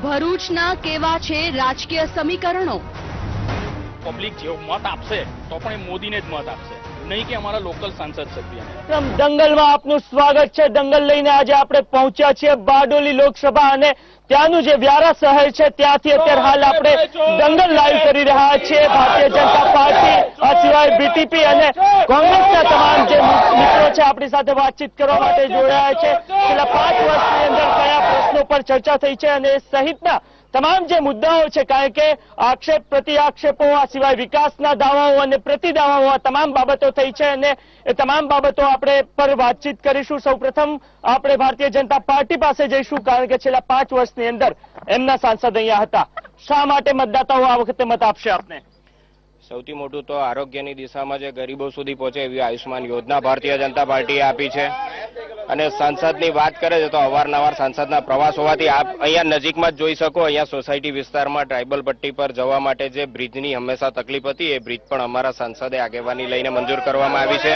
ભરૂચના કેવા છે રાજકીય સમીકરણો? પબ્લિક જેવો મત આપશે તો પણ મોદીને જ મત આપશે, નહીં કે અમારા લોકલ સાંસદ સભ્યને. દંગલમાં આપનું સ્વાગત છે. દંગલ લઈને આજે આપણે પહોંચ્યા છીએ બારડોલી લોકસભા અને ત્યાંનું જે વ્યારા શહેર છે ત્યાંથી અત્યારે હાલ આપણે દંગલ લાઈવ કરી રહ્યા છીએ. ભારતીય જનતા પાર્ટી આ સિવાય બીટીપી અને કોંગ્રેસના તમામ જે મિત્રો છે આપણી સાથે વાતચીત કરવા માટે જોડાયા છે. છેલ્લા 5 વર્ષની અંદર કયા પ્રશ્નો પર ચર્ચા થઈ છે અને સહિતના તમામ જે મુદ્દાઓ છે, કારણ કે આક્ષેપ પ્રતિ આક્ષેપો આ સિવાય વિકાસના દાવાઓ અને પ્રતિ દાવાઓ આ તમામ બાબતો થઈ છે અને એ તમામ બાબતો આપણે પર વાતચીત કરીશું. સૌપ્રથમ આપણે ભારતીય જનતા પાર્ટી પાસે જઈશું, કારણ કે છેલ્લા 5 વર્ષની અંદર એમના સાંસદ અહીંયા હતા. શા માટે મતદાતાઓ આ વખતે મત આપશે આપને? સૌથી મોટું તો આરોગ્યની દિશામાં જે ગરીબો સુધી પહોંચે એવી આયુષ્માન યોજના ભારતીય જનતા પાર્ટીએ આપી છે. અને સાંસદની વાત કરે છે તો અવારનવાર સાંસદના પ્રવાસ હોવાથી આપ અહીંયા નજીકમાં જ જોઈ શકો. અહીંયા સોસાયટી વિસ્તારમાં ટ્રાયબલ પટ્ટી પર જવા માટે જે બ્રિજની હંમેશા તકલીફ હતી એ બ્રિજ પણ અમારા સાંસદે આગેવાની લઈને મંજૂર કરવામાં આવી છે.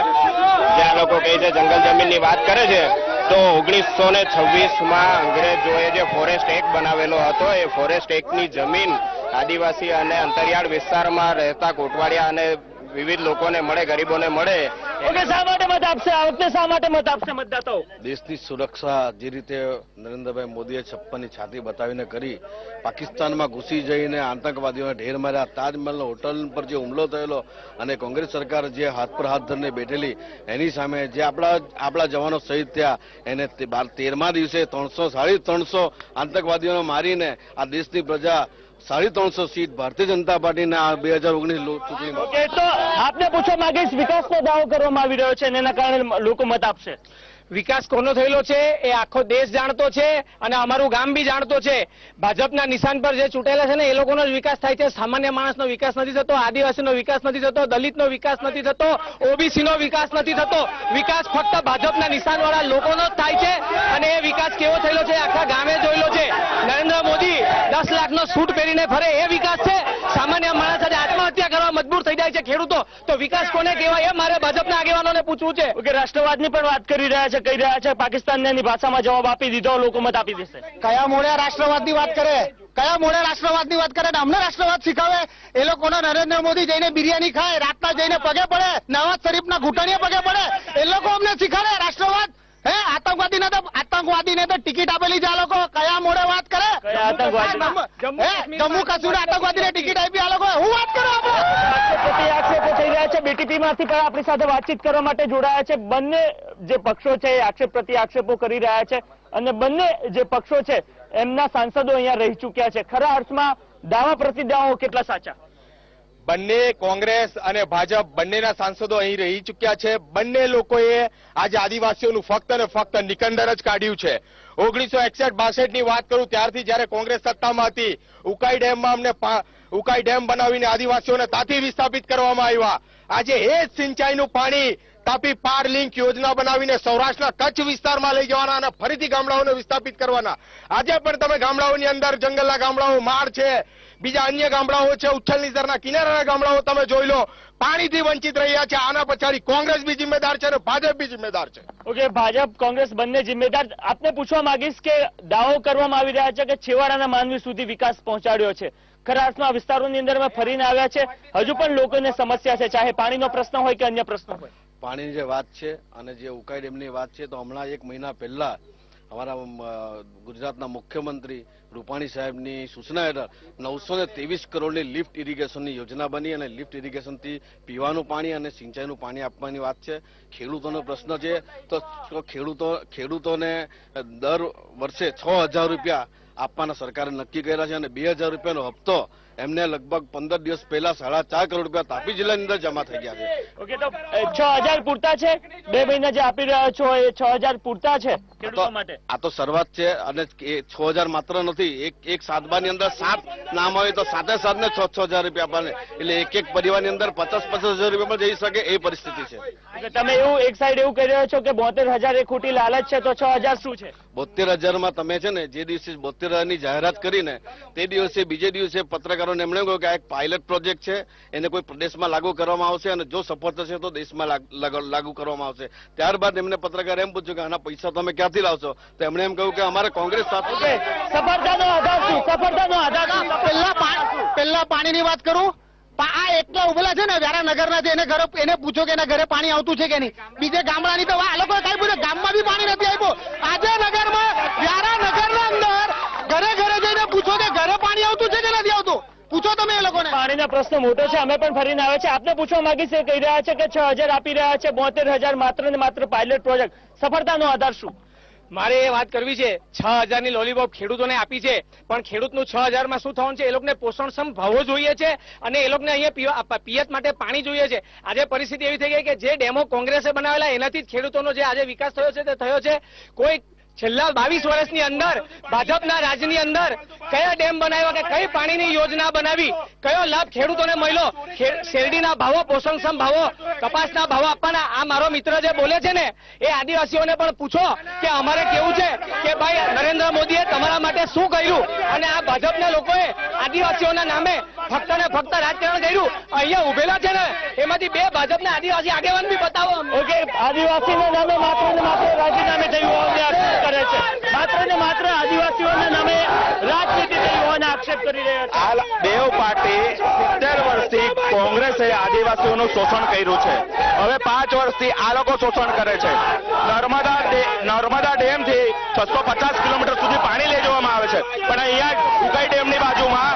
જે આ લોકો કહે છે જંગલ જમીનની વાત કરે છે તો 1926માં અંગ્રેજોએ જે ફોરેસ્ટ એક્ટ બનાવેલો હતો એ ફોરેસ્ટ એક્ટની જમીન આદિવાસી અને અંતરિયાળ વિસ્તારમાં રહેતા કોટવાડિયા અને વિવિધ લોકોને મળે, ગરીબોને મળે. શા માટે મત આપશે આ વખતે? શા માટે મત આપશે મતદાતાઓ? દેશની સુરક્ષા જે રીતે નરેન્દ્રભાઈ મોદીએ 56ની છાતી બતાવીને કરી, પાકિસ્તાનમાં ઘૂસી જઈને આતંકવાદીઓને ઢેર માર્યા, તાજમહલ હોટલ પર જે હુમલો થયેલો અને કોંગ્રેસ સરકાર જે હાથ પર હાથ ધરીને બેઠેલી એની સામે જે આપણા જવાનો શહીદ થયા એને 13મા દિવસે 300 આતંકવાદીઓને મારીને આ દેશની પ્રજા 350 સીટ ભારતીય જનતા પાર્ટીના 2019 ચૂંટણીમાં. તો આપને પૂછવા માંગીશ, વિકાસનો દાવો કરવામાં આવી રહ્યો છે અને એના કારણે લોકો મત આપશે. વિકાસ કોનો થયેલો છે એ આખો દેશ જાણતો છે અને અમારું ગામ બી જાણતો છે. ભાજપના નિશાન પર જે ચૂંટાયેલા છે ને એ લોકોનો જ વિકાસ થાય છે. સામાન્ય માણસનો વિકાસ નથી થતો, આદિવાસીનો વિકાસ નથી થતો, દલિતનો વિકાસ નથી થતો, ઓબીસીનો વિકાસ નથી થતો. વિકાસ ફક્ત ભાજપના નિશાનવાળા લોકોનો જ થાય છે. અને એ વિકાસ કેવો થયેલો છે આખા ગામે જોયેલો છે. નરેન્દ્ર મોદી 10 લાખનો સૂટ પહેરીને ફરે એ વિકાસ છે. સામાન્ય માણસ આજે આત્મહત્યા કરવા મજબૂર થઈ જાય છે ખેડૂતો. તો વિકાસ કોને કહેવાય એ મારે ભાજપના આગેવાનોને પૂછવું છે. ઓકે, રાષ્ટ્રવાદની પણ વાત કરી રહ્યા છે, કહી રહ્યા છે પાકિસ્તાનની એની ભાષામાં જવાબ આપી દીધો, લોકો મત આપી દેશે. કયા મોડે રાષ્ટ્રવાદની વાત કરે? કયા મોડે રાષ્ટ્રવાદની વાત કરે? અમને રાષ્ટ્રવાદ શીખાવે? એ લોકોનો નરેન્દ્ર મોદી જઈને બિરિયાની ખાય, રાતના જઈને પગે પડે, નવાઝ શરીફના ઘૂંટણીએ પગે પડે, એ લોકો અમને શીખાડે રાષ્ટ્રવાદ? હે, આતંકવાદીને તો ટિકિટ આપેલી છે આ લોકો. કયા મોડે વાત કરે? જમ્મુ કાશ્મીર આતંકવાદીને ટિકિટ આપી આ લોકો. હું વાત કરું? આપણે આક્ષેપો થઈ રહ્યા છે. બીટીપી માંથી પણ આપણી સાથે વાતચીત કરવા માટે જોડાયા છે. બંને જે પક્ષો છે એ આક્ષેપ પ્રતિ આક્ષેપો કરી રહ્યા છે અને બંને જે પક્ષો છે એમના સાંસદો અહીંયા રહી ચૂક્યા છે. ખરા અર્થમાં દાવા પ્રતિદાવો કેટલા સાચા? બંને કોંગ્રેસ અને ભાજપ બંનેના સાંસદો અહીં રહી ચૂક્યા છે. બંને લોકોએ આજે આદિવાસીઓનું ફક્ત અને ફક્ત નિકંદર જ કાઢ્યું છે. 1961-62 ની વાત કરું ત્યારથી જયારે કોંગ્રેસ સત્તામાં હતી, ઉકાઈ ડેમમાં અમને ઉકાઈ ડેમ બનાવીને આદિવાસીઓને ત્યાંથી વિસ્થાપિત કરવામાં આવ્યા. આજે એ જ સિંચાઈનું પાણી તાપી પાર લિંક યોજના બનાવીને સૌરાષ્ટ્રના કચ્છ વિસ્તારમાં લઈ જવાના અને ફરીથી ગામડાઓને વિસ્થાપિત કરવાના. આજે પણ તમે ગામડાઓની અંદર જંગલના ગામડાઓ માળ છે, બીજા અન્ય ગામડાઓ છે, ઉચ્છલનીસરના કિનારાના ગામડાઓ તમે જોઈ લો, પાણીથી વંચિત રહ્યા છે. આના પછાડી કોંગ્રેસ બી જિમ્મેદાર છે અને ભાજપ બી જિમ્મેદાર છે. ઓકે, ભાજપ કોંગ્રેસ બંને જિમ્મેદાર. આપને પૂછવા માંગીશ કે દાવો કરવામાં આવી રહ્યા છે કે છેવાડાના માનવી સુધી વિકાસ પહોંચાડ્યો છે. ખરા અર્થમાં વિસ્તારોની અંદર ફરીને આવ્યા છે, હજુ પણ લોકોને સમસ્યા છે, ચાહે પાણીનો પ્રશ્ન હોય કે અન્ય પ્રશ્નો હોય. પાણીની જે વાત છે અને જે ઉકાઈ ડેમની વાત છે તો હમણાં 1 મહિના પહેલા અમારા ગુજરાતના મુખ્યમંત્રી રૂપાણી સાહેબની સૂચના હેઠળ 923 કરોડની લિફ્ટ ઇરિગેશનની યોજના બની અને લિફ્ટ ઇરિગેશનથી પીવાનું પાણી અને સિંચાઈનું પાણી આપવાની વાત છે. ખેડૂતોનો પ્રશ્ન છે તો ખેડૂતોને દર વર્ષે 6000 રૂપિયા આપવાના સરકારે નક્કી કર્યા છે અને 2000 રૂપિયાનો હપ્તો એમને લગભગ 15 દિવસ પહેલા 4.5 કરોડ રૂપિયા તાપી જિલ્લાની અંદર જમા થઈ ગયા છે. ઓકે, તો 6000 પૂરતા છે? 2 મહિના જે આપી રહ્યા છો એ 6000 પૂરતા છે ખેડૂતો માટે? આ તો શરૂઆત છે અને એ 6000 માત્ર નથી. એક સાતબાની અંદર 7 નામ હોય તો 7 ને 6,000 રૂપિયા આપવાને, એટલે એક પરિવારની અંદર 50,000 રૂપિયા પણ જઈ શકે એ પરિસ્થિતિ છે. તમે એવું એક સાઈડ એવું કહી રહ્યા છો કે 72,000 એ ખોટી લાલચ છે, તો 6,000 શું છે? 72,000 તમે છે ને જે દિવસે 72,000 જાહેરાત કરીને તે દિવસે બીજે દિવસે પત્રકારોને એમણે કહ્યું કે આ એક પાયલટ પ્રોજેક્ટ છે, એને કોઈ પ્રદેશમાં લાગુ કરવામાં આવશે અને જો સફળ થશે તો દેશમાં લાગુ કરવામાં આવશે. ત્યારબાદ એમને પત્રકારે એમ પૂછ્યું કે આના પૈસા તમે ક્યાંથી લાવશો, તો એમણે એમ કહ્યું કે અમારે કોંગ્રેસ સાથે. સફળતાનો આધાર શું? સફળતાનો આધાર પહેલા પાણીની વાત કરું. આ એકલા ઉભેલા છે ને વ્યારા નગરના છે, એને પૂછો કે એના ઘરે પાણી આવતું છે કે નહીં. બીજે ગામડાની તો આ લોકો કઈ પૂછે, ગામમાં બી પાણી નથી આવ્યું. આજે નગરમાં વ્યારા નગરના અંદર ઘરે ઘરે જઈને પૂછો કે ઘરે પાણી આવતું છે કે નથી આવતું. પૂછો તમે એ લોકોને. પાણીનો પ્રશ્ન મોટો છે, અમે પણ ફરીને આવે છે. આપને પૂછવા માંગીશ, એ કહી રહ્યા છે કે 6,000 આપી રહ્યા છે, 72,000 માત્ર ને માત્ર પાયલટ પ્રોજેક્ટ. સફળતાનો આધાર શું? મારે એ વાત કરવી છે, 6,000 ની લોલીપોપ ખેડૂતોને આપી છે, પણ ખેડૂતનું 6,000 માં શું થવાનું છે? એ લોકોને પોષણક્ષમ ભાવો જોઈએ છે અને એ લોકોને અહીંયા પિયત માટે પાણી જોઈએ છે. આજે પરિસ્થિતિ એવી થઈ ગઈ કે જે ડેમો કોંગ્રેસે બનાવેલા એનાથી જ ખેડૂતોનો જે આજે વિકાસ થયો છે તે થયો છે. કોઈ છેલ્લા 22 વર્ષની અંદર ભાજપના રાજની અંદર કયા ડેમ બનાવ્યા કે કઈ પાણીની યોજના બનાવી, કયો લાભ ખેડૂતોને મળ્યો? શેરડીના ભાવો, પોષણક્ષમ ભાવો, કપાસના ભાવો આપવાના. આ મારો મિત્ર જે બોલે છે ને એ આદિવાસીઓને પણ પૂછો કે અમારે કેવું છે કે ભાઈ નરેન્દ્ર મોદીએ તમારા માટે શું કર્યું, અને આ ભાજપના લોકોએ આદિવાસીઓના નામે ફક્ત ને ફક્ત રાજકારણ કર્યું. અહીંયા ઉભેલા છે ને એમાંથી 2 ભાજપના આદિવાસી આગેવાન બી બતાવો. ઓકે, આદિવાસીના નામે માત્ર ને માત્ર રાજીનામે થયું કરે છે, માત્ર ને માત્ર આદિવાસીઓના નામે રાજનીતિ થઈ હોવાના આક્ષેપ કરી રહ્યા છે. હાલ દેવ પાર્ટી 70 વર્ષથી કોંગ્રેસે આદિવાસીઓનું શોષણ કર્યું છે. હવે 5 વર્ષથી આ લોકો શોષણ કરે છે. નર્મદા ડેમ થી 650 કિલોમીટર સુધી પાણી લઈ જવામાં આવે છે, પણ અહીંયા ઉકાઈ ડેમની બાજુમાં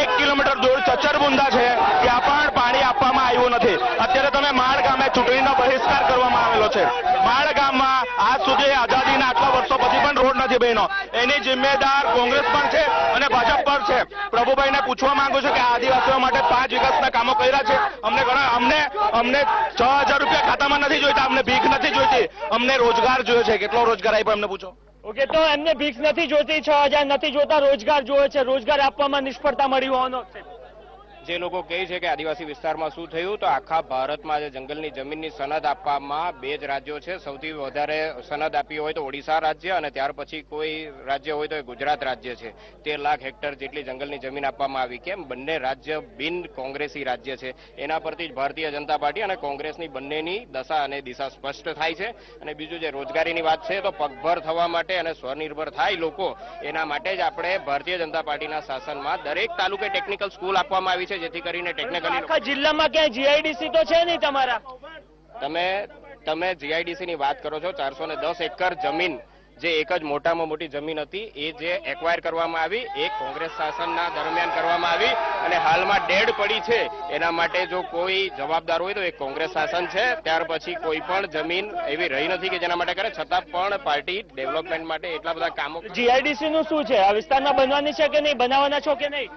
1 કિલોમીટર દૂર ચચરબુંદા છે, ત્યાં પણ પાણી આપવામાં આવ્યું નથી. અત્યારે તમે માળ ગામે ચૂંટણીનો બહિષ્કાર કરવામાં આવેલો છે. માળ ગામમાં આજ સુધી આઝાદીના આટલા વર્ષો પછી પણ રોડ નથી બન્યો. એની જિમ્મેદાર કોંગ્રેસ પણ છે અને ભાજપ પણ છે. પ્રભુભાઈને પૂછવા માંગુ છું કે આદિવાસીઓ માટે 5 વિકાસના કામો કર્યા છે. અમને 6,000 રૂપિયા ખાતામાં નથી જોઈતા, અમને ભીખ નથી જોઈતી, અમને રોજગાર જોઈએ છે. કેટલો રોજગાર આપ્યો એમને પૂછો. ઓકે, તો એમને ભીખ નથી જોઈતી, 6,000 નથી જોતા, રોજગાર જોઈએ છે. રોજગાર આપવામાં નિષ્ફળતા મળી હોવાનો છે. જે લોકો કહે છે કે આદિવાસી વિસ્તારમાં શું થયું, તો આખા ભારતમાં જે જંગલની જમીનની સનદ આપવામાં 2 જ રાજ્યો છે. સૌથી વધારે સનદ આપી હોય તો ઓડિશા રાજ્ય અને ત્યાર પછી કોઈ રાજ્ય હોય તો એ ગુજરાત રાજ્ય છે. 13 લાખ હેક્ટર જેટલી જંગલની જમીન આપવામાં આવી. કેમ? બંને રાજ્ય બિન કોંગ્રેસી રાજ્ય છે. એના પરથી જ ભારતીય જનતા પાર્ટી અને કોંગ્રેસની બંનેની દશા અને દિશા સ્પષ્ટ થાય છે. અને બીજું જે રોજગારીની વાત છે, તો પગભર થવા માટે અને સ્વનિર્ભર થાય લોકો, એના માટે જ આપણે ભારતીય જનતા પાર્ટીના શાસનમાં દરેક તાલુકે ટેકનિકલ સ્કૂલ આપવામાં આવી છે, જેથી કરીને ટેકનિકલી આખા જિલ્લામાં ક્યાંય જીઆઈડીસી તો છે નહીં તમારા? તમે જીઆઈડીસી ની વાત કરો છો. 410 એકર જમીન જે એક જ મોટામાં મોટી જમીન હતી એ જે એક્વાયર કરવામાં આવી એ કોંગ્રેસ શાસનના દરમિયાન કરવામાં આવી અને હાલમાં ડેડ પડી છે. એના માટે જો કોઈ જવાબદાર હોય તો એ કોંગ્રેસ શાસન છે. ત્યાર પછી કોઈ પણ જમીન એવી રહી નથી કે જેના માટે કરે, છતાં પણ પાર્ટી ડેવલપમેન્ટ માટે એટલા બધા કામો. જીઆઈડીસી નું શું છે? આ વિસ્તારમાં બનવાની છે કે નહીં, બનાવવાના છો કે નહીં?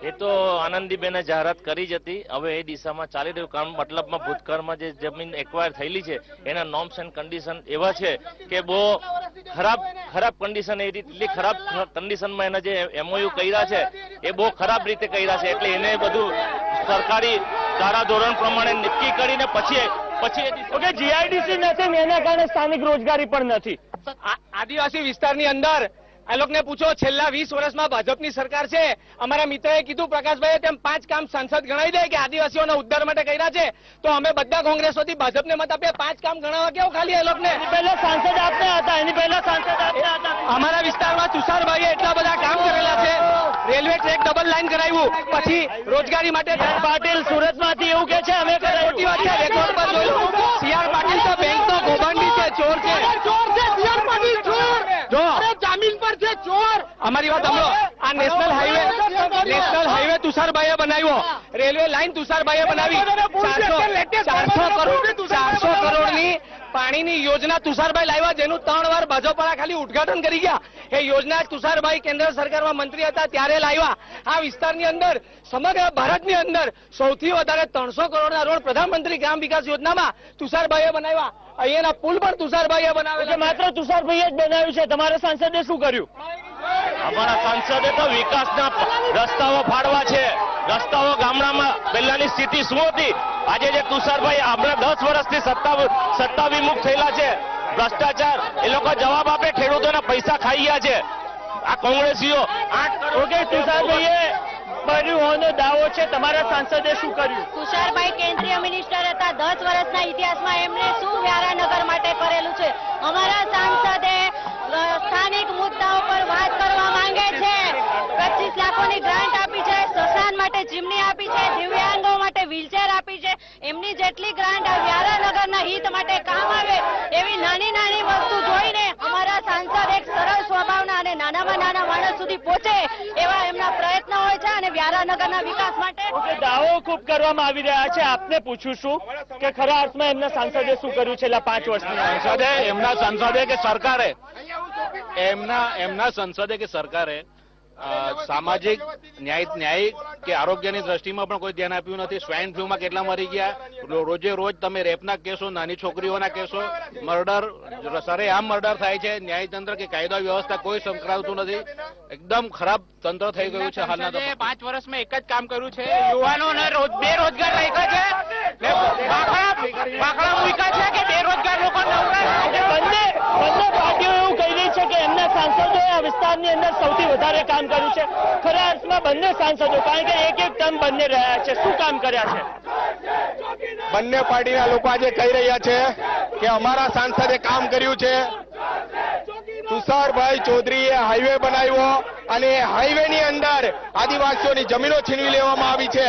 એ તો આનંદીબેને જાહેરાત કરી જ હતી. હવે એ દિશામાં ચાલી રહ્યું કામ. મતલબમાં ભૂતકાળમાં જે જમીન એક્વાયર થયેલી છે એના નોર્મ્સ એન્ડ કન્ડિશન એવા છે કે બહુ ખરાબ કન્ડિશન, એટલી ખરાબ કન્ડિશનમાં એના જે એમઓયુ કર્યા છે એ બહુ ખરાબ રીતે કર્યા છે. એટલે એને બધું સરકારી ધારાધોરણ પ્રમાણે નક્કી કરીને પછી ઓકે, જીઆઈડીસી નથી ને એના કારણે સ્થાનિક રોજગારી પણ નથી. આદિવાસી વિસ્તારની અંદર આ લોકોને પૂછો, છેલ્લા 20 વર્ષમાં ભાજપની સરકાર છે. અમારા મિત્રએ કીધું, પ્રકાશભાઈએ તેમ 5 કામ સાંસદ ગણાવી દે કે આદિવાસીઓના ઉદ્ધાર માટે કર્યા છે, તો અમે બધા કોંગ્રેસોથી ભાજપને મત આપીએ. 5 કામ ગણાવવા કેવું ખાલી એ લોકોને? પહેલા સાંસદ આપતા હતા, એની પહેલા સાંસદ આપતા હતા. અમારા વિસ્તારમાં તુષારભાઈએ એટલા બધા કામ કરેલા છે. રેલવે ટ્રેક ડબલ લાઈન કરાવ્યું, પછી રોજગારી માટે પાટીલ સુરતમાંથી એવું કે છે અમે ખોટી વાત છે. રેકોર્ડ પર જોયું, સીઆર પાટીલ તો બેંકનો કૌભાંડી છે, ચોર છે. સીઆર પાટીલ ચોર, જો જામીન પર છે, ચોર. અમારી વાત સાંભળો. આ નેશનલ હાઈવે તુષારભાઈએ બનાવ્યો, રેલવે લાઈન તુષારભાઈએ બનાવી. 400 કરોડની પાણીની યોજના તુષારભાઈ લાવ્યા, જેનું 3 વાર ભાજપવાળા ખાલી ઉદઘાટન કરી ગયા. એ યોજના તુષારભાઈ કેન્દ્ર સરકારમાં મંત્રી હતા ત્યારે લાવ્યા. આ વિસ્તારની અંદર, સમગ્ર ભારતની અંદર સૌથી વધારે 300 કરોડના રોડ પ્રધાનમંત્રી ગ્રામ વિકાસ યોજનામાં તુષારભાઈએ બનાવ્યા. અહીંયાના પુલ પણ તુષારભાઈએ બનાવેલા. માત્ર તુષારભાઈએ જ બનાવ્યું છે, તમારા સાંસદે શું કર્યું? અમારા સાંસદે તો વિકાસના રસ્તાઓ ફાડવા છે. રસ્તાઓ ગામડામાં પહેલાની સ્થિતિ શું હતી, આજે જે તુષારભાઈ આપણા 10 વર્ષથી સત્તા વિમુખ થયેલા છે, ભ્રષ્ટાચાર, એ લોકો જવાબ આપે, ખેડૂતોના પૈસા ખાઈ ગયા છે આ કોંગ્રેસીઓ. ઓકે, તુષારભાઈએ કર્યું હોવાનો દાવો છે, તમારા સાંસદે શું કર્યું? તુષારભાઈ કેન્દ્રીય મિનિસ્ટર હતા. 10 વર્ષના ઇતિહાસમાં એમણે શું વ્યારાનગર માટે કરેલું છે? અમારા સાંસદે સ્થાનિક મુદ્દાઓ પર વાત કરવા માંગે છે. 25 લાખોની ગ્રાન્ટ આપી છે, સ્મશાન માટે ચીમની આપી છે, દિવ્યાંગો માટે વ્હીલચેર આપી છે. એમની જેટલી ગ્રાન્ટ વ્યારાનગરના હિત માટે કામ આવે એવી નાની નાની વસ્તુ જોઈને અમારા સાંસદ એક સરળ સ્વભાવના અને નાનામાં નાના માણસ સુધી પહોંચે એવા એમના પ્રયત્ન હોય છે અને વ્યારાનગરના વિકાસ માટે દાવો ખૂબ કરવામાં આવી રહ્યા છે. આપને પૂછું છું કે ખરા અર્થમાં એમના સાંસદે શું કર્યું છેલ્લા 5 વર્ષની? એમના સંસદે કે સરકારે સામાજિક ન્યાય કે આરોગ્યની દ્રષ્ટિમાં પણ કોઈ ધ્યાન આપ્યું નથી. સ્વાઇન ફ્લૂમાં કેટલા મરી ગયા, રોજે રોજ તમે રેપના કેસો, નાની છોકરીઓના કેસો, મર્ડર, સરેઆમ મર્ડર થાય છે. ન્યાયતંત્ર કે કાયદા વ્યવસ્થા કોઈ સંકળાવતું નથી. એકદમ ખરાબ તંત્ર થઈ ગયું છે હાલના. 5 વર્ષમાં એક જ કામ કર્યું છે, યુવાનોને બેરોજગાર રાખ્યા છે, બાકડા મૂક્યા છે કે બેરોજગાર લોકો બંને પાર્ટીઓ એવું કહી રહી છે કે એમના સાંસદોએ આ વિસ્તારની અંદર સૌથી વધારે કામ કર્યું છે. ખરા અર્થમાં બંને સાંસદો, કારણ કે એક ટર્મ બંને રહ્યા છે, શું કામ કર્યા છે? બંને પાર્ટીના લોકો આજે કહી રહ્યા છે કે અમારા સાંસદે કામ કર્યું છે. તુષારભાઈ ચૌધરીએ હાઈવે બનાવ્યો અને હાઈવેની અંદર આદિવાસીઓની જમીનો છીનવી લેવામાં આવી છે.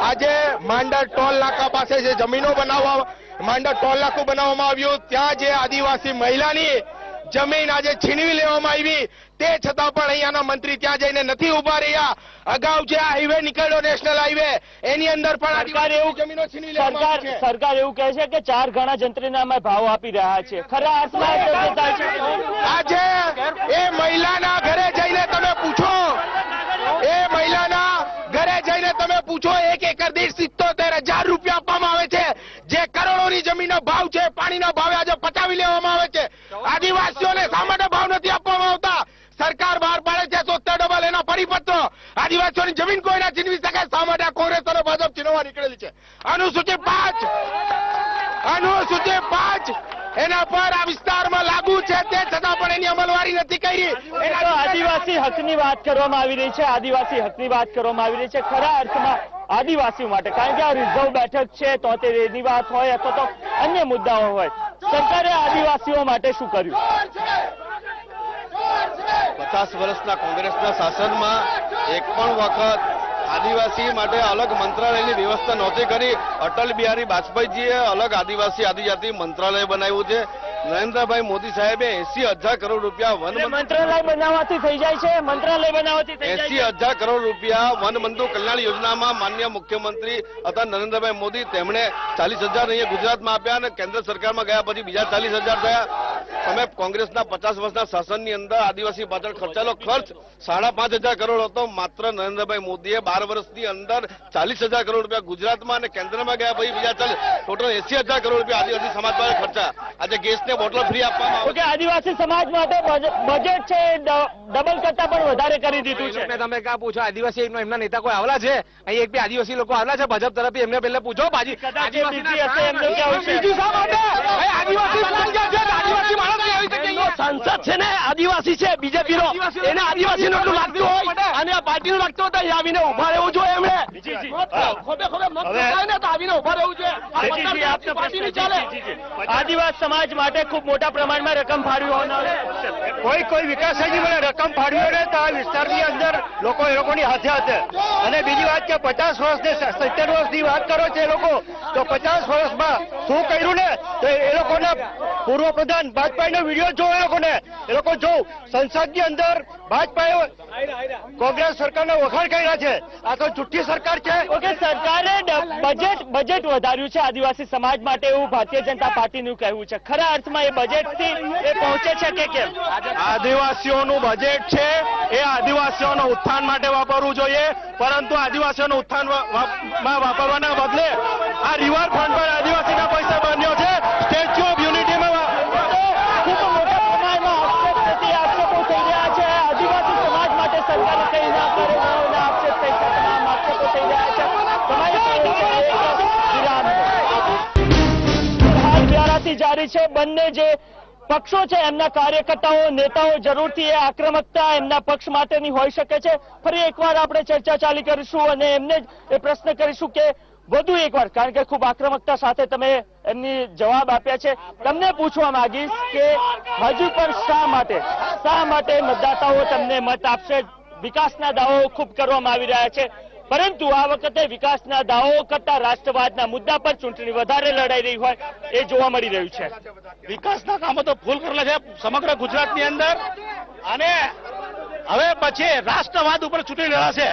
આજે માંડર ટોલ નાકા પાસે જે જમીનો માંડર ટોલ નાકું બનાવવામાં આવ્યું, ત્યાં જે આદિવાસી મહિલાની જમીન આજે છીનવી લેવામાં આવી, તે છતાં પણ અહીંયાના મંત્રી ત્યાં જઈને નથી ઉભા રહ્યા. અગાઉ જે હાઈવે નીકળ્યો નેશનલ હાઈવે, એની અંદર પણ સરકાર એવું જમીનો છીનવી લેવામાં આવી છે. સરકાર એવું કહે છે કે 4 ગણા જંત્રીના અમે ભાવ આપી રહ્યા છે. ખરા અર્થમાં આજે એ મહિલાના ઘરે જઈને તમે પૂછો, એક એકર દીઠ 77,000 રૂપિયા આપવામાં આવે છે, જે કરોડોની જમીનનો ભાવ છે. પાણીના ભાવે આજે પચાવી લેવામાં આવે છે. આદિવાસીઓને શા માટે ભાવ નથી આપવામાં આવતા? સરકાર બહાર પાડે છે 70 એના પરિપત્ર. આદિવાસીઓની જમીન કોઈ ના છીનવી શકે. શા માટે આ કોંગ્રેસ અને ભાજપ છીનવવા નીકળેલી છે? અનુસૂચિ 5 એના પર આ વિસ્તારમાં લાગુ છે, તે છતાં પણ એની અમલવારી નથી કરી. આદિવાસી હકની વાત કરવામાં આવી રહી છે, આદિવાસી હકની વાત કરવામાં આવી રહી છે. ખરા અર્થમાં આદિવાસીઓ માટે, કારણ કે આ રિઝર્વ બેઠક છે, તો તેની વાત હોય અથવા તો અન્ય મુદ્દાઓ હોય, સરકારે આદિવાસીઓ માટે શું કર્યું? 50 વર્ષના કોંગ્રેસના શાસનમાં એક પણ વખત આદિવાસી માટે અલગ મંત્રાલયની વ્યવસ્થા નહોતી કરી. અટલ બિહારી વાજપેયીજીએ અલગ આદિવાસી આદિજાતિ મંત્રાલય બનાવ્યું છે. નરેન્દ્રભાઈ મોદી સાહેબે 80,000 કરોડ રૂપિયા મંત્રાલય બનાવવાથી થઈ જાય છે. મંત્રાલય બનાવવાથી 80,000 કરોડ રૂપિયા વન બંધુ કલ્યાણ યોજનામાં માન્ય મુખ્યમંત્રી હતા નરેન્દ્રભાઈ મોદી, તેમણે 40,000 અહીંયા ગુજરાતમાં આપ્યા અને કેન્દ્ર સરકારમાં ગયા પછી બીજા 40,000 થયા. તમે કોંગ્રેસના 50 વર્ષના શાસનની અંદર આદિવાસી પાછળ ખર્ચાયેલો ખર્ચ 5,500 કરોડ હતો. માત્ર નરેન્દ્રભાઈ મોદીએ 12 વર્ષની અંદર 40,000 કરોડ રૂપિયા ગુજરાતમાં અને કેન્દ્રમાં ગયા પછી બીજા ટોટલ 80,000 કરોડ રૂપિયા આદિવાસી સમાજ માટે ખર્ચા. આજે ગેસને બોટલ ફ્રી આપવામાં આવે. આદિવાસી સમાજ માટે બજેટ છે ડબલ કરતા પણ વધારે કરી દીધું છે. તમે ક્યાં પૂછો, આદિવાસી એમના નેતા કોઈ આવેલા છે? અહીં એક બે આદિવાસી લોકો આવેલા છે ભાજપ તરફથી, એમને પહેલા પૂછો. આદિવાસી સંસદ છે ને આદિવાસી છે, બીજેપી નો, એને આદિવાસી નું લાગતું હોય અને આ પાર્ટી નું લાગતું હોય તો આવીને ઉભા રહેવું જોઈએ. એમણે આવીને ઉભા રહેવું જોઈએ. આદિવાસી સમાજ માટે ખૂબ મોટા પ્રમાણમાં રકમ ફાળવી કોઈ વિકાસ રકમ ફાળવી ને તો આ વિસ્તારની અંદર લોકો એ લોકોની હાથે હાથે. અને બીજી વાત કે 50 વર્ષ ને 70 વર્ષની વાત કરો છે એ લોકો, તો 50 વર્ષમાં શું કર્યું ને, તો એ લોકોના પૂર્વ પ્રધાન વાજપેયીનો વિડીયો જો એ લોકો જો સંસદની અંદર વાજપેયી કોંગ્રેસ સરકારના વખાણ કર્યા છે. આ તો જુઠ્ઠી સરકાર છે. સરકારે બજેટ વધાર્યું છે આદિવાસી સમાજ માટે, એવું ભારતીય જનતા પાર્ટીનું કહેવું છે. ખરા અર્થમાં એ બજેટથી એ પહોંચે છે કે કેમ? આદિવાસીઓનું બજેટ છે એ આદિવાસીઓના ઉત્થાન માટે વાપરવું જોઈએ, પરંતુ આદિવાસીઓનું ઉત્થાનમાં વાપરવાના બદલે આ રિવરફ્રન્ટ પર આદિવાસીના પૈસા બન્યો છે. સ્ટેચ્યુ ઓફ યુનિટીમાં ખૂબ મોટા પ્રમાણમાં આક્ષેપો થઈ રહ્યા છે. આદિવાસી હજી જારી છે. બંને જે પક્ષો છે એમના કાર્યકર્તાઓ નેતાઓ જરૂરથી એ આક્રમકતા એમના પક્ષ માટેની હોઈ શકે છે. ફરી એકવાર આપણે ચર્ચા ચાલી કરીશું અને એમને જ એ પ્રશ્ન કરીશું કે વધુ એકવાર, કારણ કે ખૂબ આક્રમકતા સાથે તમે એમની જવાબ આપ્યા છે. તમને પૂછવા માંગીશ કે હજુ પણ શા માટે મતદાતાઓ તમને મત આપશે? વિકાસના દાવાઓ ખૂબ કરવામાં આવી રહ્યા છે, પરંતુ આ વખતે વિકાસના દાવાઓ કરતા રાષ્ટ્રવાદના મુદ્દા પર ચૂંટણી વધારે લડાઈ રહી હોય એ જોવા મળી રહ્યું છે. વિકાસના કામો તો ફૂલ કરેલા છે સમગ્ર ગુજરાતની અંદર, અને હવે પછી રાષ્ટ્રવાદ ઉપર ચૂંટણી લડાશે.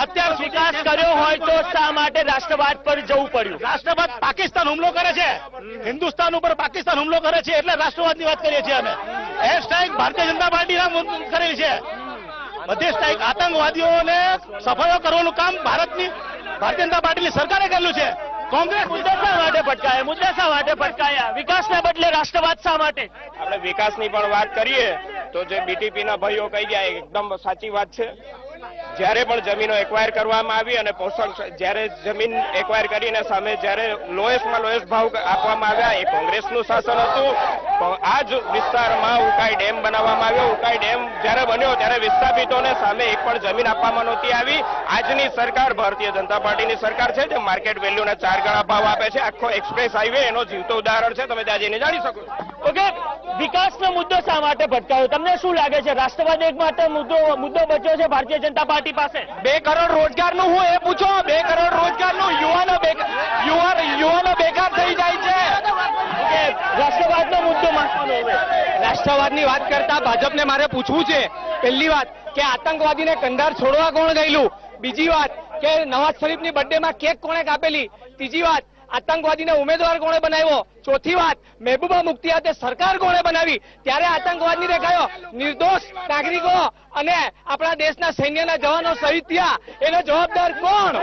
અત્યાર વિકાસ કર્યો હોય તો શા માટે રાષ્ટ્રવાદ પર જવું પડ્યું? રાષ્ટ્રવાદ પાકિસ્તાન હુમલો કરે છે, હિન્દુસ્તાન ઉપર પાકિસ્તાન હુમલો કરે છે, એટલે રાષ્ટ્રવાદની વાત કરીએ છીએ અમે. એર સ્ટ્રાઇક ભારતીય જનતા પાર્ટીના કરેલી છે. બધી સ્ટ્રાઇક આતંકવાદીઓને સફાયો કરવાનું કામ ભારતીય જનતા પાર્ટીની સરકારે કરેલું છે. કોંગ્રેસ મુદ્દા શા માટે ભટકાયા? વિકાસના બદલે રાષ્ટ્રવાદ શા માટે? આપણે વિકાસની પણ વાત કરીએ તો જે બીટીપીના ભાઈઓ કહી ગયા એકદમ સાચી વાત છે. જ્યારે પણ જમીનો એક્વાયર કરવામાં આવી અને જ્યારે જમીન એક્વાયર કરીને સામે જ્યારે લોએસ્ટમાં લોએસ્ટ ભાવ આપવામાં આવ્યા એ કોંગ્રેસનું શાસન હતું. આ જ વિસ્તારમાં ઉકાઈ ડેમ બનાવવામાં આવ્યો. ઉકાઈ ડેમ જ્યારે બન્યો ત્યારે વિસ્થાપિતોને સામે એક પણ જમીન આપવામાં નહોતી આવી. આજની સરકાર ભારતીય જનતા પાર્ટીની સરકાર છે જે માર્કેટ વેલ્યુના 4 ગણા ભાવ આપે છે. આખો એક્સપ્રેસ હાઈવે એનો જીવતો ઉદાહરણ છે, તમે ત્યાં જઈને જાણી શકો છો. ઓકે, વિકાસનો મુદ્દો શા માટે ભટકાયો? તમને શું લાગે છે? રાષ્ટ્રવાદ એક માટે મુદ્દો બચ્યો છે ભારતીય જનતા પાર્ટી પાસે? 2 કરોડ રોજગારનું હું એ પૂછો, 2 કરોડ રોજગારનું યુવાનો બેકાર થઈ જાય છે. રાષ્ટ્રવાદનો મુદ્દો માનવાનો હવે રાષ્ટ્રવાદની વાત કરતા ભાજપને મારે પૂછવું છે. પહેલી વાત કે આતંકવાદીને કંધાર છોડવા કોણ ગયેલું? બીજી વાત કે નવાઝ શરીફની બર્થડેમાં કેક કોણે કાપેલી? ત્રીજી વાત આતંકવાદીને ઉમેદવાર કોણે બનાવ્યો? ચોથી વાત મહેબૂબા મુફ્તી હાથે સરકાર કોણે બનાવી? ત્યારે આતંકવાદની દેખાયો. નિર્દોષ નાગરિકો અને આપણા દેશના સૈન્યના જવાનો શહીદ થયા, એનો જવાબદાર કોણ?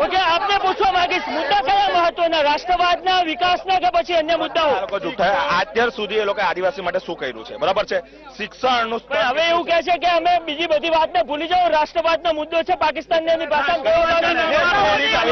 ઓકે, આપને પૂછવા માંગીશ, મુદ્દા કયા મહત્વના? રાષ્ટ્રવાદના, વિકાસના કે પછી અન્ય મુદ્દાઓ? અત્યાર સુધી એ લોકો આદિવાસી માટે શું કર્યું છે? બરાબર છે, શિક્ષણનું. હવે એવું કહે છે કે અમે બીજી બધી વાતને ભૂલી જાઓ, રાષ્ટ્રવાદનો મુદ્દો છે, પાકિસ્તાનને એની ભાષા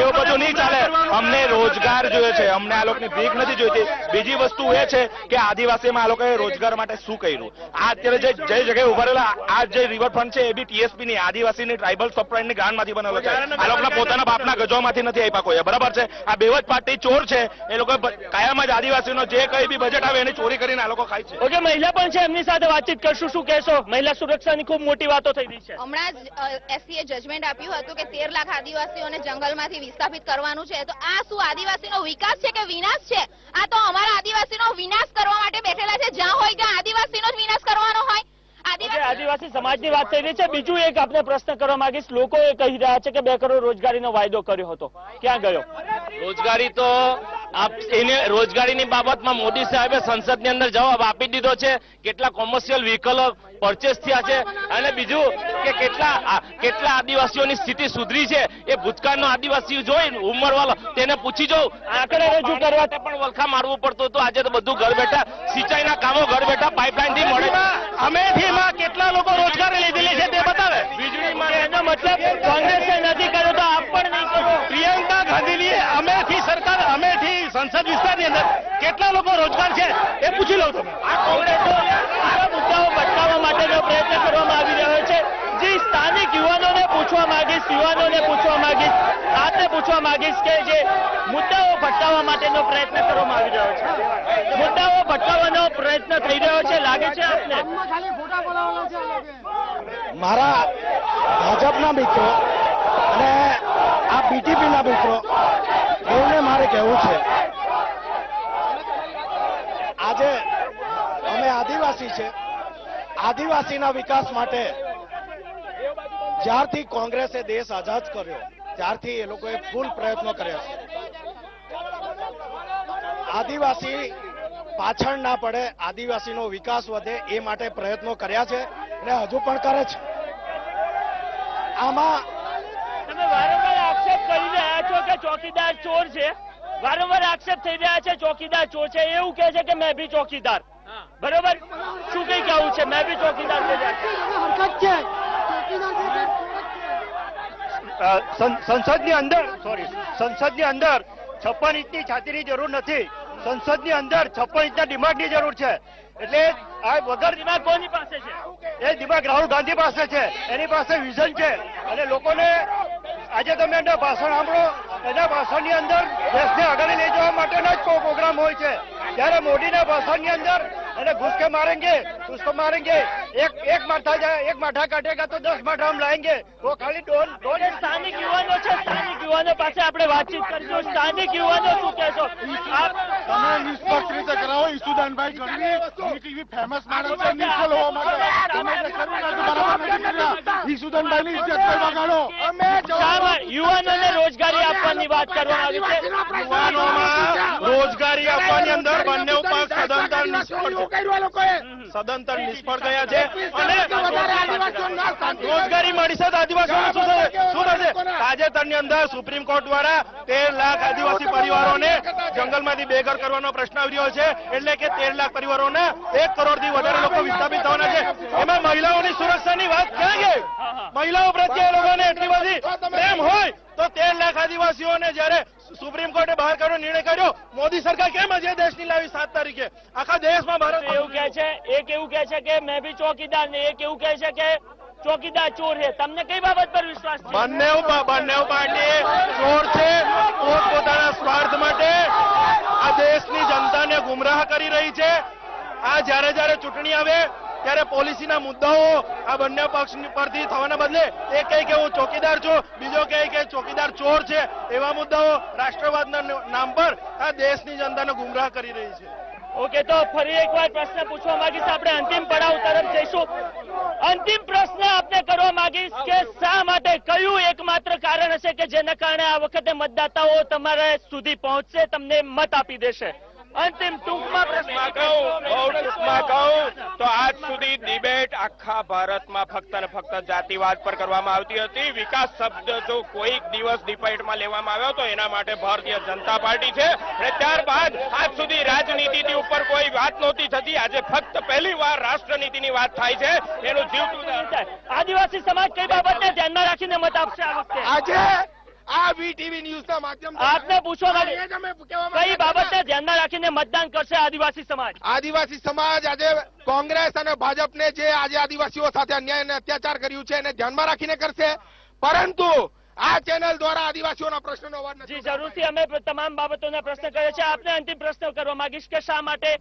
એવું બધું નહીં ચાલે. અમને રોજગાર જોઈએ છે, અમને આ લોકોની ભીખ નથી જોઈતી. બીજી વસ્તુ એ છે કે આદિવાસીમાં આ લોકોએ રોજગાર માટે શું કર્યું? આ અત્યારે જે જગ્યાએ ઉભા રહેલા આ જે રિવરફ્રન્ટ છે એ બી ટીએસપી ની આદિવાસીની ટ્રાઇબલ સબપ્રાઇમની ગ્રાન્ટમાંથી બનેલો છે. આ લોકોના પોતાના બાપના ગજોમાંથી નથી આપ્યા કોઈ, બરાબર છે. આ બે જ પાર્ટી ચોર છે. એ લોકો કાયમ જ આદિવાસીનો જે કઈ બી બજેટ આવે એની ચોરી કરીને આ લોકો ખાય છે. ઓકે, મહિલા પણ છે, એમની સાથે વાતચીત કરશું. શું કહેશો? મહિલા સુરક્ષાની ખૂબ મોટી વાતો થઈ રહી છે. હમણાં જ એસસીએ જજમેન્ટ આપ્યું હતું કે 13 લાખ આદિવાસીઓને જંગલમાંથી વિસ્થાપિત કરવાનું છે. તો આ શું આદિવાસીનો વિકાસ છે કે વિનાશ છે? આ તો અમારા આદિવાસીનો વિનાશ કરવા માટે બેઠેલા છે. જ્યાં હોય ત્યાં આદિવાસીનો જ વિનાશ કરવાનો હોય. આદિવાસી સમાજની વાત થઈ રહી છે. બીજું એક આપણે પ્રશ્ન કરવા માંગીશ. લોકો એ કહી રહ્યા છે કે 2 કરોડ રોજગારીનો વાયદો કર્યો હતો, ક્યાં ગયો? રોજગારી તો એને રોજગારીની બાબતમાં મોદી સાહેબે સંસદની અંદર જવાબ આપી દીધો છે. કેટલા કોમર્શિયલ વ્હીકલો પરચેસ થયા છે, અને બીજું કે કેટલા આદિવાસીઓની સ્થિતિ સુધરી છે એ ભૂતકાળનો આદિવાસી જોઈ ઉંમરવાળો તેને પૂછી જાઉં. આંકડા રજૂ કરવા પણ વલખા મારવું પડતું હતું. આજે તો બધું ઘર બેઠા સિંચાઈના કામો ઘર બેઠા પાઇપલાઇન થી મળે. અમેઠીમાં કેટલા લોકો રોજગારી લીધેલી છે તે બતાવે. વીજળીમાં એનો મતલબ કોંગ્રેસે નથી કર્યો તો આપ પણ નહીં કરો. પ્રિયંકા ગાંધીની અમેઠી સરકાર, અમેઠી સંસદ વિસ્તારની અંદર કેટલા લોકો રોજગાર છે એ પૂછી લો તમે. આ કોંગ્રેસો આ મુદ્દાઓ ભટકાવવા માટેનો પ્રયત્ન કરવામાં આવી રહ્યો છે. જે સ્થાનિક યુવાનોને પૂછવા માંગીશ, આપને પૂછવા માંગીશ કે જે મુદ્દાઓ ભટકાવવા માટેનો પ્રયત્ન કરવામાં આવી રહ્યો છે, મુદ્દાઓ ભટકાવવાનો પ્રયત્ન થઈ રહ્યો છે, લાગે છે આપને? મારા ભાજપના મિત્રો અને આ બીટીપીના મિત્રો એમને મારે કહેવું છે, આજે અમે આદિવાસી છે, આદિવાસીના વિકાસ માટે જ્યારથી કોંગ્રેસે દેશ આઝાદ કર્યો ત્યારથી એ લોકોએ ફૂલ પ્રયત્નો કર્યા છે. આદિવાસી પાછળ ના પડે, આદિવાસીનો વિકાસ વધે એ માટે પ્રયત્નો કર્યા છે અને હજુ પણ કરે છે. આમાં તમે વારંવાર આક્ષેપ કરી રહ્યા છો કે ચોકીદાર ચોર છે, વારંવાર આક્ષેપ થઈ રહ્યા છે ચોકીદાર ચોર છે. એવું કહે છે કે મેં ભી ચોકીદાર, બરોબર? શું કઈ કહેવું છે? મેં ભી ચોકીદાર છે. સંસદની અંદર 56 ઇંચની છાતીની જરૂર નથી. સંસદની અંદર 56 ઇંચના દિમાગની જરૂર છે. એટલે આ વગર દિમાગ કોની પાસે છે? એ દિમાગ રાહુલ ગાંધી પાસે છે. એની પાસે વિઝન છે અને લોકોને આજે તમે એના ભાષણ સાંભળો, એના ભાષણની અંદર દેશને આગળ લઈ જવા માટેના જ પ્રોગ્રામ હોય છે. ત્યારે મોદીના ભાષણની અંદર એને ઘૂસ કે મારેંગે, उसको मारेंगे, एक माठा काटेगा तो 10 माठा हम लाएंगे. वो खाली दोन સ્થાનિક યુવાનો છે, સ્થાનિક યુવાનો પાસે આપણે વાતચીત કરીશું. સ્થાનિક યુવાનો શું કહેશો? તમે નિષ્પક્ષ રીતે કરાવો. ઈસુદાનભાઈ ગઢવી ફેમસ માણસ છે નિષ્ફળ હોવા માટે. તમે જે કર્યું ને બરાબર નથી કર્યા. ઈસુદાનભાઈની ઇજ્જત પર બગાડો. યુવાનોને રોજગારી આપવાની વાત કરવામાં આવી છે. યુવાનોમાં રોજગારી આપવાની અંદર બંને પક્ષ સદંતર નિષ્ફળ ગયા છે અને રોજગારી મળી છે તો આદિવાસીઓને શું થશે? તાજેતરની અંદર સુપ્રીમ કોર્ટ દ્વારા 13 લાખ આદિવાસી પરિવારોને જંગલમાંથી બેઘર કરવાનો પ્રશ્ન આવી રહ્યો છે. એટલે કે 13 લાખ પરિવારોના 1 કરોડથી વધારે લોકો વિસ્થાપિત થવાના છે. એમાં મહિલાઓની સુરક્ષાની વાત ક્યાં ગઈ? મહિલાઓ પ્રત્યે લોકોને એટલી બધી પ્રેમ હોય તો 13 લાખ આદિવાસીઓને જયારે સુપ્રીમ કોર્ટે બહાર કાઢવાનો નિર્ણય કર્યો, મોદી સરકાર કેમ હજી દેશની લાવી 7 તારીખે? આખા દેશમાં ભારત એવું કહે છે, એક એવું કહે છે કે મેં બી ચોકીદાર ને, એક એવું કહે છે કે ચોકીદાર ચોર છે. તમને કઈ બાબત પર વિશ્વાસ છે? બંને પાર્ટી ચોર છે. પોતાના સ્વાર્થ માટે આ દેશની જનતાને ગુમરાહ કરી રહી છે. આ જયારે ચૂંટણી આવે ત્યારે પોલિસીના મુદ્દાઓ આ બંને પક્ષ પરથી થવાના બદલે એક કહે કે હું ચોકીદાર છું, બીજો કહે કે ચોકીદાર ચોર છે. એવા મુદ્દાઓ રાષ્ટ્રવાદના નામ પર આ દેશની જનતાને ગુમરાહ કરી રહી છે. ઓકે, તો ફરી એકવાર પ્રશ્ન પૂછવા માંગીશ. આપણે અંતિમ પડાવ તરફ જઈશું. અંતિમ પ્રશ્ન આપને કરવા માંગીશ કે શા માટે, કયું એકમાત્ર કારણ હશે કે જેના કારણે આ વખતે મતદાતાઓ તમારા સુધી પહોંચશે, તમને મત આપી દેશે? અંતિમ ટૂંકમાં પ્રશ્ન કહું તો આજ સુધી ડિબેટ આખા ભારતમાં ફક્ત ને ફક્ત જાતિવાદ પર કરવામાં આવતી હતી. વિકાસ શબ્દ જો કોઈક દિવસ ડિબેટમાં લેવામાં આવ્યો તો એના માટે ભારતીય જનતા પાર્ટી છે. અને ત્યારબાદ આજ સુધી રાજનીતિની ઉપર કોઈ વાત નહોતી થતી. આજે ફક્ત પહેલી વાર રાષ્ટ્રનીતિની વાત થાય છે. એનું જીવતું આદિવાસી સમાજ કઈ બાબતને ધ્યાનમાં રાખીને મત આપશે આ વખતે? આજે આ વીટીવી ન્યૂઝના માધ્યમથી આપને પૂછવા માંગે કઈ બાબતને ધ્યાનમાં રાખીને મતદાન કરશે આદિવાસી સમાજ? આદિવાસી સમાજ આજે કોંગ્રેસ અને ભાજપને જે આજે આદિવાસીઓ સાથે અન્યાય અને અત્યાચાર કર્યું છે એને ધ્યાનમાં રાખીને કરશે. પરંતુ આ ચેનલ દ્વારા આદિવાસીઓના પ્રશ્નનો અવાજ નથી. જી જરૂરથી અમે તમામ બાબતોના પ્રશ્ન કર્યા છે. આપને અંતિમ પ્રશ્ન કરવા માંગીશ કે શા માટે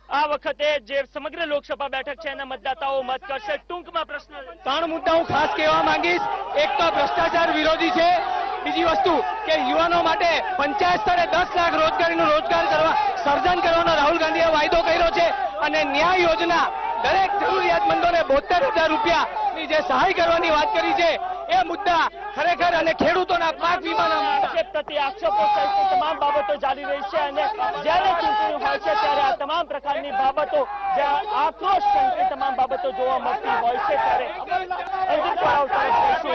આ વખતે જે સમગ્ર લોકસભા બેઠક છે એના મતદાતાઓ મત કરશે? ટૂંકમાં પ્રશ્ન 3 મુદ્દા હું ખાસ કહેવા માંગીશ. એક તો ભ્રષ્ટાચાર વિરોધી છે. બીજી વસ્તુ કે યુવાનો માટે પંચાયત સ્તરે 10 લાખ રોજગારીનું સર્જન કરવાનો રાહુલ ગાંધીએ વાયદો કર્યો છે. અને ન્યાય યોજના દરેક જરૂરિયાતમંદોને 72,000 રૂપિયાની જે સહાય કરવાની વાત કરી છે એ મુદ્દા ખરેખર અને ખેડૂતોના પાક વીમાના આક્ષેપ થતી આક્ષેપો સહિતની તમામ બાબતો ચાલી રહી છે. અને જ્યારે ચૂંટણી હોય છે ત્યારે આ તમામ પ્રકારની બાબતો, જ્યાં આક્રોશ સંકેત તમામ બાબતો જોવા મળતી હોય છે ત્યારે અંતિમ પડાવ તરફ જઈશું.